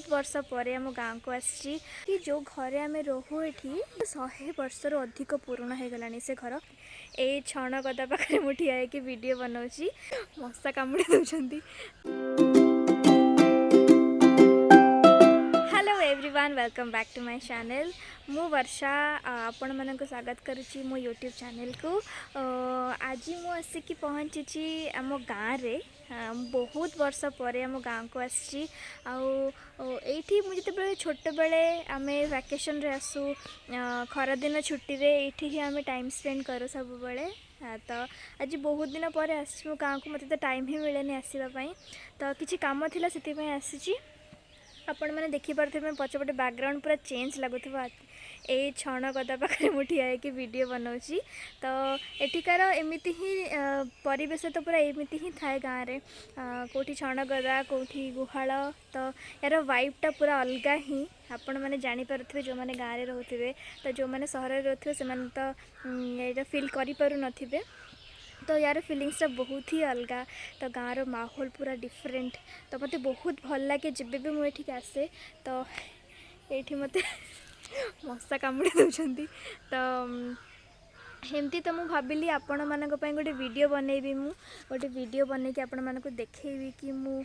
बहुत वर्ष पर आम गाँव को आसी कि जो घरे आम रोहू ये 100 वर्षर अधिक पुराणा हो गलानी से घर ए छण गदा पाखे मुझे ठिया होकर वीडियो बनाऊँगी मशा कामुड़ी दौरान। Hello everyone, welcome back to my channel. मु वर्षा आपण मानक स्वागत करुच्ची मो यूट्यूब चैनल को। आज मु आसिकी पहुँची आम गाँव रे। बहुत वर्ष पर आम गाँव को आसी आठी मुझे छोट बेले आम वैकेशन रे आसू खरादिन छुट्टी रे एठी ही आम टाइम स्पेंड करूँ सब बेले। तो आज बहुत दिन पर आसी गाँव को, मत तो टाइम ही मिले आसवाई, तो किसी काम थिला से आसी। आपण मैंने देखिपे पछपटे बैकग्राउंड पूरा चेंज लगुवा ए छण गदा पाखे मुझे ठिया होकर वीडियो बनाऊँगी। तो एठिकार एमती ही परिवेश तो पूरा एमती ही थाए गाँव में, कौटी छण गदा कौटी गुहाल। तो यार वाइबटा पूरा अलग ही आपण मैंने जानीपे जो मैंने गाँव में रोथे, तो जो मैंने सहर में रोथे से तो ये फील करें। तो यार फीलिंग्स बहुत ही अलग। तो गाँव माहौल पूरा डिफरेंट। तो मत बहुत भल लगे जब भी मुझे आसे। तो ये मत मशा कामुड़ी दौरान। तो एमती तो मुझे भाविली आपण मान गोटे वीडियो बनैबी, गोटे वीडियो बनई कि आपण मानक देखी कि मु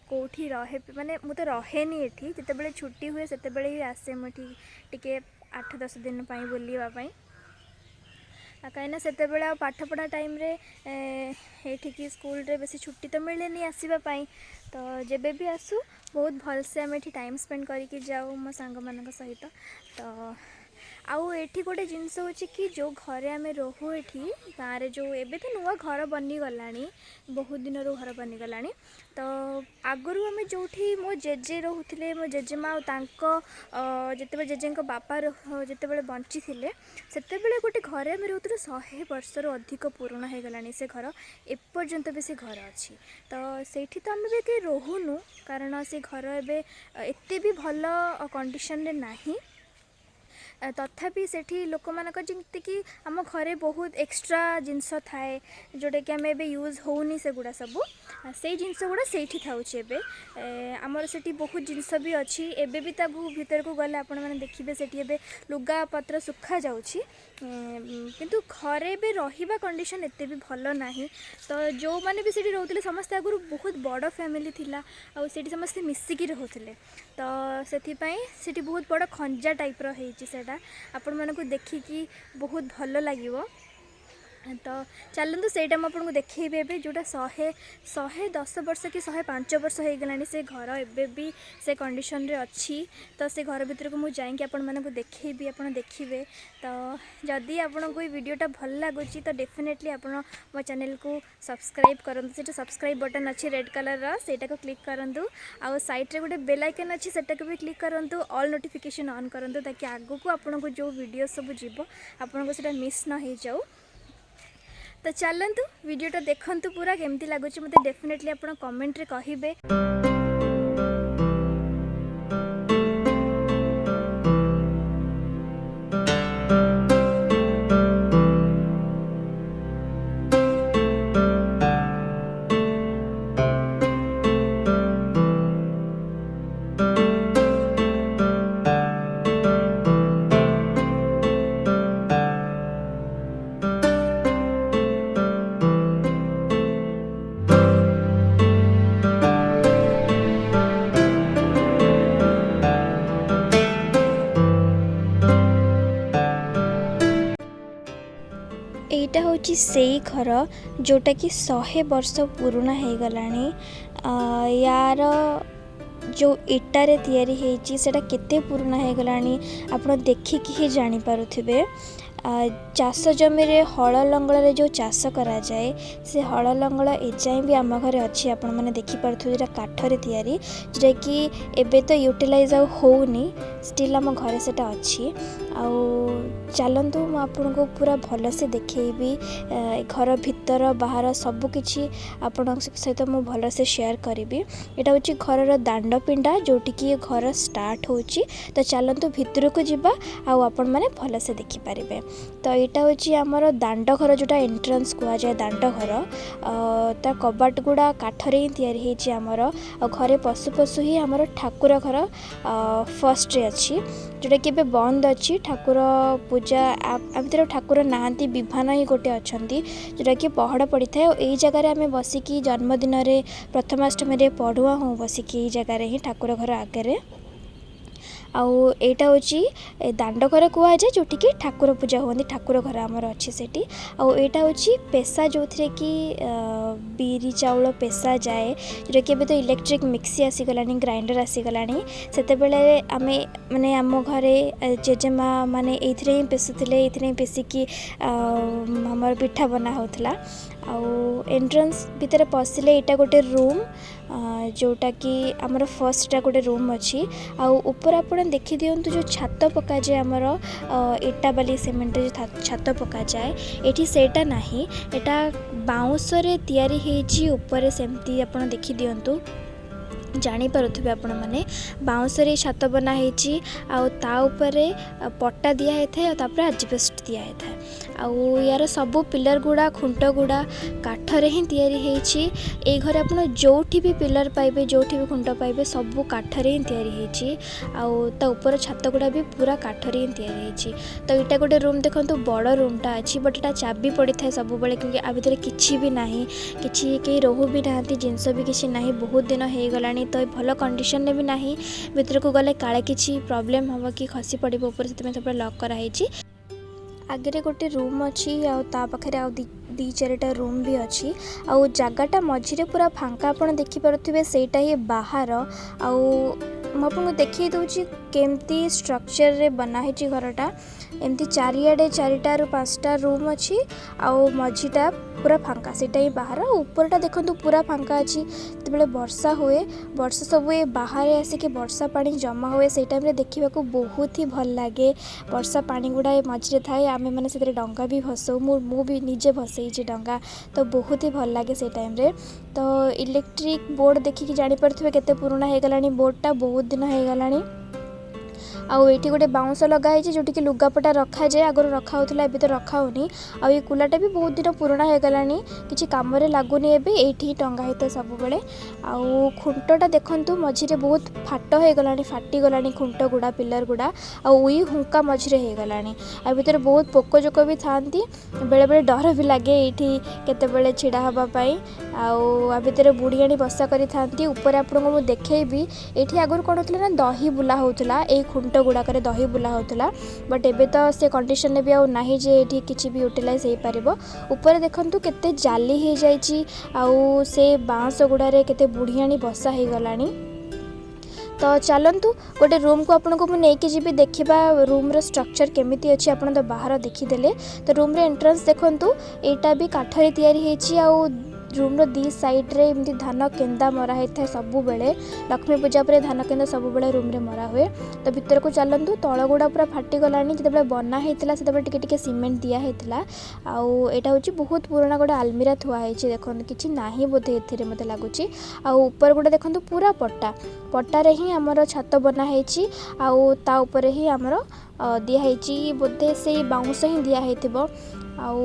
कौटी रहे, माने मु तो रहेनी एठी, जितेबाला छुट्टी हुए से ही आसे मुझे टिके 8-10 दिन बुलवाई। कहीं से पाठपढ़ा टाइम रे ये स्कूल रे बेसी छुट्टी तो मिले आसवाई। तो जेबे भी आसू बहुत भल से आम ये टाइम स्पेंड करके जाऊँ मो सांग मान सहित। तो आउ एठी गोटे जिनस हो कि जो घरे आम रोहू ये गाँव में, जो एबे तो नुआ घर बनी गलानी, बहुत दिन रो घर बनी गलानी। तो आगुरी आम जो मो जेजे रोते, मो जेजेमा जिते जेजे बापा जिते बंची थे से गोटे घरे आम रोते 100 वर्षर अधिक पुराणा हो गलानी से घर एपर्यंत भी से घर अच्छी। तो सेठी तो आम भी रोहुनु, कारण से घर एते भी भल कंडीशन रे नाही। तथापि सेठी लोक मानक जमती कि आम घरे बहुत एक्स्ट्रा जिनस थाए जोटा कि आम ए यूज होनी, से गुड़ा सब से जिनस गुड़ा से थाचे। आमर से बहुत जिनस भी अच्छी, एबे भी भीतर को गले आपण मैंने देखिए से लुगा पत्र सुखा जाऊँगी, किंतु घरे भी रहिबा कंडीशन एते भी भल नाही। तो जो मैंने भी सेठी रोते समस्ते आगुरी बहुत बड़ फैमिली थिला, आ सेठी समस्ते मिसिकी रोते। तो से बहुत बड़ खंजा टाइप रही आपण मानक देखिकी बहुत भल लगे। तो चलतु सेटा मुझे देखी जोटा 110 वर्ष कि 105 वर्ष हो गलानी से घर एबे भी से कंडीशन रे अच्छी। तो से घर भीतर को मुझे जाइए आपण मानक देखी आप देखिए। तो जदि आपन को वीडियोटा भल लगुच तो डेफिनेटली आप मो चैनल को सब्सक्राइब करूँ। से सब्सक्राइब बटन अच्छी रेड कलर सेटा को क्लिक करूँ, आउ साइड रे गोटे बेल आइकन अच्छी सेटा को भी क्लिक करूँ, ऑल नोटिफिकेशन ऑन करूँ, ताकि आगू को आपन को जो वीडियो सब जीव आपन को सेटा मिस न हो जाऊ। तो चलतु वीडियोटा देखंतु पूरा केमती लगुच मते डेफिनेटली आपन कमेंट रे कहिबे। एटा होची से घर जोटा कि 100 वर्ष पुराना हो गलानी। यार जो इटारे तैयारी होईची सेटा केते पुराना हो गलानी आपण देखिकी ही जानी पारुथिबे। चाष जमी रे हल लंगल जो चाष करा जाए से हल लंगल एजाएं भी आम घरे अच्छी। आपण मैंने देखिपे जो काठरे तैयारी जोटा कि एबे तो यूटिलाइज होनी, स्टिल आम घरे सेटा अच्छी। चलतु मु आपको पूरा भलसे देखी घर भितर बाहर सबकि आपण सहित मु भलसे शेयर करी। यहाँ हूँ घर दांडपिंडा जोटिकी घर स्टार्ट होची। तो चलतु भितर को जीवा आपण मैंने भलसे देखिपारे। तो यहाँ हूँ आमर दांड घर जोटा एंट्रेंस कह जाए दांड घर ता कबाट गुड़ा काठर ही तैयारी आमर घरे पशु पशु ही आमर ठाकुर घर फर्स्ट अच्छी जोटा कि बंद अच्छी ठाकुर पूजा आमर ठाकुर नहांती विभान ही गोटे अच्छा जोटा कि पहड़ पड़ी था। यही जगार आम बसिकी जन्मदिन प्रथमाष्टमी पढ़ुआ हूँ बसिकी जगार ही ठाकुर घर आगे आउ एटा हूँ दांड घर कह जाए जोटि कि ठाकुर पूजा हुआ ठाकुर घर आमर अच्छी सेठी। आउ एटा हूँ पेशा जो थी कि बिरी चाउल पेशा जाए जोटा कि तो इलेक्ट्रिक मिक्सी आसीगला ग्राइंडर आसीगला से आम माने आम घरे जेजेमा माने एथरे ही पेशुले ये पेशिकी आमर पिठा बना होता। आउ एंट्रेंस भितर पशिले यहाँ गोटे रूम जोटा कि आमर फर्स्टा गोटे रूम अच्छी। आउ ऊपर आप देखी दिंतु जो छात पका जाए आमर इटा बाली सीमेंट छात पका जाए ये सेटा नहीं एटा बाउंस रे तैयारी होईची ऊपर सेमती आप देखी दिंतु जानीपे आपण मैंने बाउंस छात बना होपर पट्टा दिया होता आजबेस्ट दिया होता आउ यार सबू पिलर गुड़ा खुंट गुड़ा काठरे ही तैयारी होई। घर आप जो भी पिलर पाइबे जो भी खुंट पाइबे सबू काठरे ही तैयारी होई आउ ता ऊपर छात गुड़ा भी पूरा काठरे ही तैयारी होई। तो यहाँ गोटे रूम देखो बड़ रूमटा अच्छी बट एटा चाबी पड़ी था सब बेले क्योंकि आ भितर किसी भी ना कि कहीं रोहू भी ना जिनस भी किसी ना बहुत दिन हो गला तो भल कंडीशन भी ना भितर को गले काले किसी प्रॉब्लम हम कि खसी पड़े ऊपर से सब लॉक कराई। आगे गोटे रूम अच्छी पाखे दी चारिटा रूम भी अच्छी आउ जगटा मझिरे पूरा फांका आप देखिपे सेटा ही बाहर आपको देखी दूची केमती स्ट्रक्चर रे बना है घरटा एमती चारियाडे चारिटा रु पांचटा रूम अच्छी आउ मझीटा पूरा फांका सेटा ही बाहर ऊपरटा देखो पूरा फांका अच्छी जो वर्षा हुए वर्षा सब ये बाहर आसिक वर्षा पानी जमा हुए से टाइम देखा बहुत ही भल लगे। वर्षा पानी गुड़ा मझे थाए आम मैंने से डंगा भी भसाऊ मु भी निजे भसई डंगा तो बहुत ही भल लगे से टाइम रे। तो इलेक्ट्रिक बोर्ड देखिकी जानीपे केते पुराना हो गला बोर्डटा बहुत दिन हो गला आउ ये गोटे बाउंस लगाई जोटि कि लुगापटा रखा जाए आगर रखा होता है तो रखा होनी आउ ये कूलाटा भी बहुत दिन पुराना हो गला किसी कम लगुनि ये टंगा होता है सब बेले आउ खुंटटा देखु मझे बहुत फाट हो गला फाटीगला खुंट गुड़ा पिलर गुड़ा आई हुंका मझे हो गला आ भर बहुत पोकजोक भी था बेले बेले डर भी लगे ये केतबेले छिड़ा हाँपाई आ भितर बुढ़ियाणी बसा करी थांती ऊपर आपको मुझे देखी ये आगुरी कौन होता ना दही बुला होता ये खुंट गुड़ाक दही बुला होता बट एबे तो से कंडीशन भी आउ नहीं जे ये किसी भी यूटिलाइज हो पार। ऊपर देखु केते जाली हो जाइए आउ से बाँस गुड़ारे केते बुढ़ियाणी बसा हो गला। तो चलतु गोटे रूम को आपको मुझे जी देखा रूम रो स्ट्रक्चर केमिति अच्छी आप तो बाहर देखीदे। तो रूम रे एंट्रेंस देखु यहाँ भी काठरे तैयारी होई आउ रूम रो दी साइड रे एमती धान केंदा मरा होता है सब बेले लक्ष्मी पूजा पर धान केंदा सब बेले रूम रे मरा हुए। तो भीतर को चलतु तल गुड़ा पूरा फाटीगला जो बना होता से टे सीमेंट दिया होता आउ यहाँ हूँ बहुत पुराना गोटे आलमीरा थुआई देखो कि ना बोधे ए मत लगुच आउ ऊपर गोटे देखो पूरा पट्टा पट्टारे ही आमर छात बनाई आउ ता ऊपर ही आमर दिखाई बोधे से बाउंस ही दिखाई आउ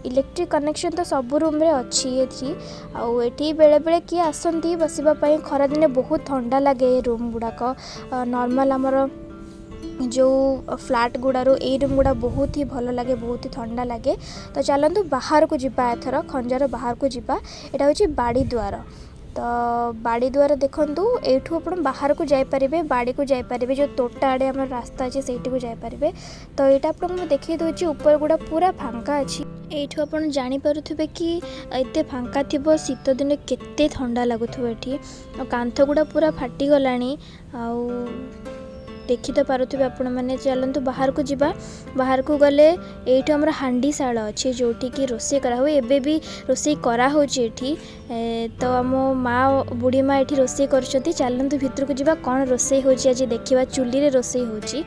इलेक्ट्रिक कनेक्शन तो सब रूम रे अच्छी ये आउ एटी बेले बेले किए आसती बसवाई खरा दिन बहुत ठंडा लगे रूम गुड़ाक नॉर्मल आमर जो फ्लैट गुड़ारू ए रूम गुड़ा बहुत ही भल लगे बहुत ही ठंडा लगे। तो चलतु बाहर को जीवा एथर खंजार बाहर को जीवा यहाँ हूँ बाड़ी द्वार। तो बाड़ी द्वार देखूँ एठू आप बाहर को जापरें बाड़ी को जापरें जो तोटा आड़े आम रास्ता अच्छे से को जापरें। तो यहाँ आपको देखी दूसरी ऊपर गुड़ा पूरा फांका अच्छी एठू आप जानीपे कि एत फांका थी शीत दिन केते ठंडा लगुव ये कांथ गुड़ा पूरा फाटीगला देखि तो पारुथिबे आपण माने। चलंतु बाहर को जिबा। बाहर को गले एठी हमर हांडी शाळ अछि जोठी की रोसे करा होय। एबे भी रोसे करा होची एठी। तो आमो माँ बुढ़ी माँ एठी रोसे करछथि। चलंतु भितर को जिबा कोन रोसे होची आज देखिबा। चुली रे रोसे होची।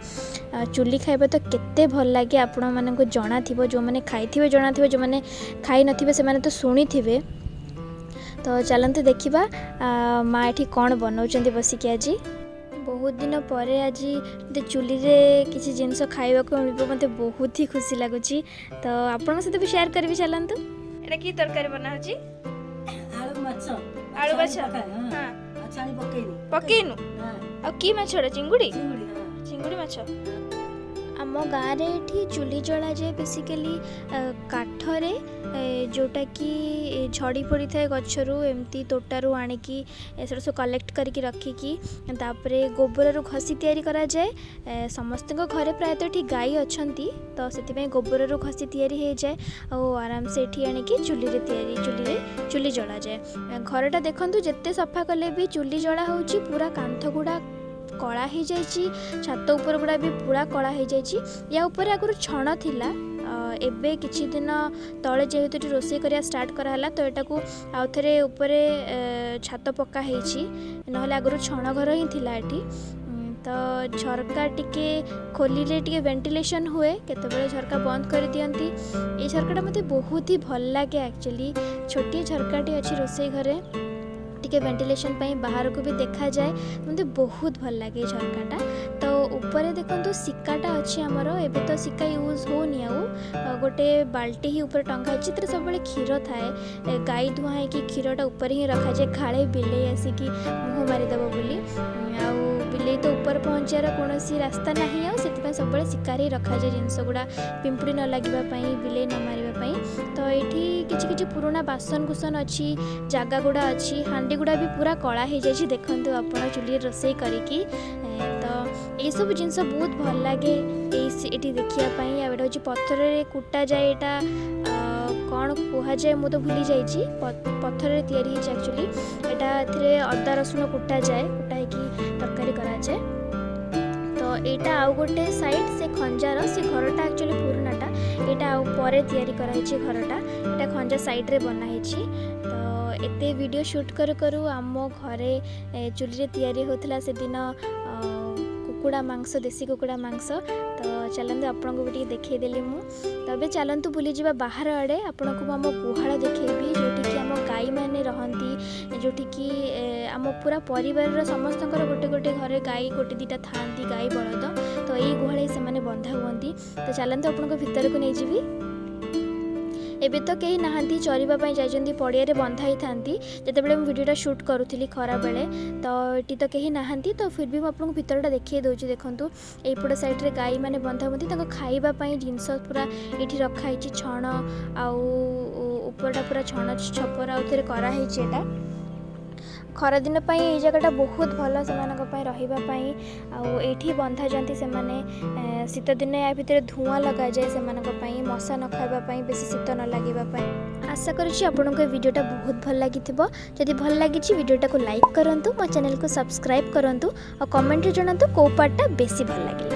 चुली खाइबा तो केते भल लागे आपण माने को जणा थिबो। जो माने खाइथिबे जणा थिबे, जो माने खाइ नथिबे से माने तो सुनी थिबे। तो चलंतु देखिबा माँ एठी कोन बनाउछन्ती बसिकी आज। बहुत दिन पर आज चुली रे किसी जिनस खाइबा को मिलबो मते बहुत ही खुशी लागुची। तो आपण सहित भी शेयर करबी। चलंतु एटा की तरकारी बना होची। आलू माछ हां छाणी पकेइनु आ की माछड़ा चिंगुड़ी चिंगुड़ी चिंगुड़ी माछ। आम गाँव रे एठी चुली जला जाए बेसिकली काठरे जोटा कि झड़ी पड़ी थाए गछरू एमती तोटारू आनिकी सब कलेक्ट करके रखिकी तापरे गोबर रू घसी तैयारी करा जाए। समस्त घरे प्रायतः एठी गाई अछंती तो से गोबर रू घसी तैयारी हो जाए और आराम से एठी आनिकी चुली रे चुली जला जाए। घरटा देखंतु जेते सफा कले भी चुली जला होची पूरा कांथ गुड़ा कला हो जाइए। छात उपर गुड़ा भी पूरा कला हो जाइए। या ऊपर आगुरी छण थिला एबे किछि दिन तले जेहेतु रोषे करिया स्टार्ट कराला तो एटा को आउ थरे ऊपर छात पक्का हेछि। नहले आगुरी छण घर ही थिला एठी। तो झरका टिके खोलिले टिके वेंटिलेशन हुए केतेबेले झरका बंद कर दियंती। ये झरकाटा मते बहुत ही भल लागे एक्चुअली। छोटी झरकाटी अच्छी रोषे घरे टिके वेंटिलेशन पाई बाहर को भी देखा जाए मते बहुत भल लागे झरकाटा। तो ऊपर देखंतु सिक्काटा अच्छी आमर एबे तो सिक्का यूज होनी आउ गोटे बाल्टी ही ऊपर टंगा अछि। तर सब क्षीर थाए गाई धुआ है कि क्षीरटा ऊपर ही रखा जाए खाले बिले आसिकी मुह मारिदेव बोली। आउ बिले तो ऊपर पहुँचार कौन रास्ता नहीं आउ से सब शिकार ही रखा जाए जिनस गुड़ा पिंपुड़ी न लगे बिले न मारे। तो ये किछि पुराना बासन कुसन अच्छी जगह गुड़ा अच्छी हांडी गुड़ा भी पूरा कला हो जाए। देखते आप चुली रोसे करिकी। तो ये सब जिनस बहुत भल लगे ये देखापी। आ पत्थर कुटा जाए यहाँ कौन कह जाए मु तो भूली जाइए। पत्थर तैयारी एक्चुअली यहाँ अदा रसुण कुटा जाए कुटा तरकारी करा जाए। तो यहाँ आउ गोटे साइड से खंजार से घरटा एक्चुअली पुरानाटा यहाँ आउ पर तैयारी कराई घरटा यहाँ खंजा साइड रे बनाई। तो एते वीडियो शूट करू आम घरे चुली तैयारी होता से दिन कुकुड़ा मांस देसी कुकुड़ा मांस। तो चलते आपन को भी देखईदेली मु। तबे चलतु बुली जावा बाहर आड़े आपन को आम गुहाल देखी जोटि आम गाई मैंने रहती जोटि कि आम पूरा परिवार समस्त गोटे गोटे घरे गाई गोटे दीटा था गाई बलद। तो यही गुहाल से बंधा हुआ। तो चलतु आपन को भितर को नहीं जीवी। एबे तो कहीं नहांती चरिबा जाइछन्ती पड़िया रे बंधा ही थांती जेतेबेले मु वीडियोटा शूट करूथली खरा बेले। तो एटी तो कहीं नहांती तो फिर भी मु आपनको भितरटा देखिए दउची। देखंतु एपड़ साइड रे गाई माने बंधा होती ताको खाइबा पई जिंस पूरा एठी रखा हिची छण आउ ऊपरटा पूरा छण छपर आउ थरे करा हिची। एटा खरा दिन पाई ये जगहटा बहुत भल से रही आठी बंधा जाती से शीत दिन या भितर धुआं लगा जाए से मशा न खाइबा बेसी शीत न लगे। आशा करुँची आपन को वीडियोटा बहुत भल लगी। जदि भल लगी वीडियोटा को लाइक करूँ, मो चैनल को सब्सक्राइब करूँ और कमेंट जनातु कौ पार्टटा बेसी भल लगे।